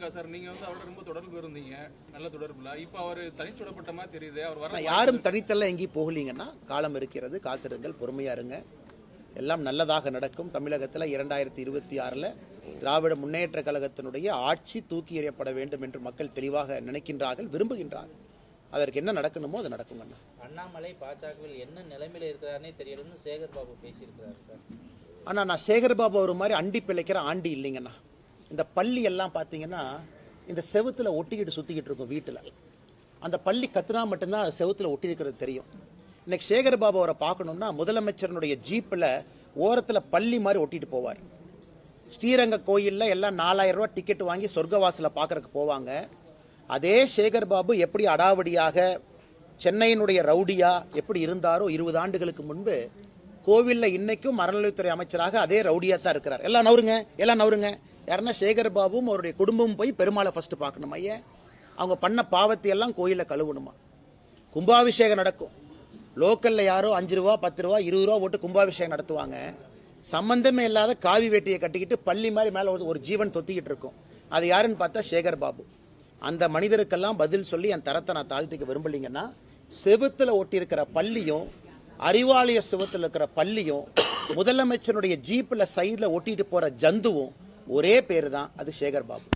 இருக்கா சார்? நீங்க அவரோட ரொம்ப தொடர்பு இருந்தீங்க, நல்ல தொடர்புல. இப்போ அவர் தனிச்சுடப்பட்ட மாதிரி தெரியுது. அவர் வர யாரும் தனித்தெல்லாம் எங்கேயும் போகலீங்கன்னா, காலம் இருக்கிறது, காத்திருங்கள், பொறுமையா இருங்க, எல்லாம் நல்லதாக நடக்கும். தமிழகத்தில் 2026 திராவிட முன்னேற்ற கழகத்தினுடைய ஆட்சி தூக்கி எறியப்பட வேண்டும் என்று மக்கள் தெளிவாக நினைக்கின்றார்கள், விரும்புகின்றார்கள். அதற்கு என்ன நடக்கணுமோ அது நடக்குங்கண்ணா. அண்ணாமலை பாஜகவில் என்ன நிலைமையில் இருக்கிறாருன்னே தெரியலன்னு சேகர் பாபு பேசியிருக்கிறாரு சார். ஆனால் நான் சேகர் பாபு ஒரு மாதிரி அண்டி பிழைக்கிற ஆண்டி இல்லைங்கண்ணா. இந்த பள்ளி எல்லாம் பார்த்தீங்கன்னா இந்த செவுத்தில் ஒட்டிக்கிட்டு சுற்றிக்கிட்டு இருக்கும் வீட்டில். அந்த பள்ளி கத்துனா மட்டும்தான் செவுத்தில் ஒட்டி இருக்கிறது தெரியும். இன்னைக்கு சேகர் பாபு அவரை பார்க்கணுன்னா முதலமைச்சரனுடைய ஜீப்பில் ஓரத்தில் பள்ளி மாதிரி ஒட்டிட்டு போவார். ஸ்ரீரங்க கோயிலில் எல்லாம் 4000 ரூபா டிக்கெட் வாங்கி சொர்க்கவாசலை பார்க்கறதுக்கு போவாங்க. அதே சேகர் பாபு எப்படி அடாவடியாக சென்னையினுடைய ரவுடியா எப்படி இருந்தாரோ 20 ஆண்டுகளுக்கு முன்பு, கோவிலில் இன்னைக்கும் அறநிலையத்துறை அமைச்சராக அதே ரவுடியா தான் இருக்கிறார். எல்லாம் நவருங்க. யாருன்னா சேகர் பாபுவும் அவருடைய குடும்பமும் போய் பெருமாளை ஃபர்ஸ்ட் பார்க்கணும். ஐயா, அவங்க பண்ண பாவத்தை எல்லாம் கோயிலில் கழுவணுமா? கும்பாபிஷேகம் நடக்கும். லோக்கலில் யாரோ 5 ரூபா 10 ரூபா 20 ரூபா போட்டு கும்பாபிஷேகம் நடத்துவாங்க. சம்பந்தமே இல்லாத காவி வேட்டியை கட்டிக்கிட்டு பள்ளி மாதிரி மேலே ஒரு ஜீவன் தொத்திக்கிட்டு இருக்கும். அது யாருன்னு பார்த்தா சேகர் பாபு. அந்த மனிதருக்கெல்லாம் பதில் சொல்லி என் தரத்தை நான் தாழ்த்திக்க விரும்பலிங்கன்னா, செவுத்தில் ஒட்டியிருக்கிற பள்ளியும் அறிவாலய செவுத்தில் இருக்கிற பள்ளியும் முதலமைச்சருடைய ஜீப்பில் சைடில் ஒட்டிட்டு போகிற ஜந்துவும் ஒரே பேர் தான், அது சேகர் பாபு.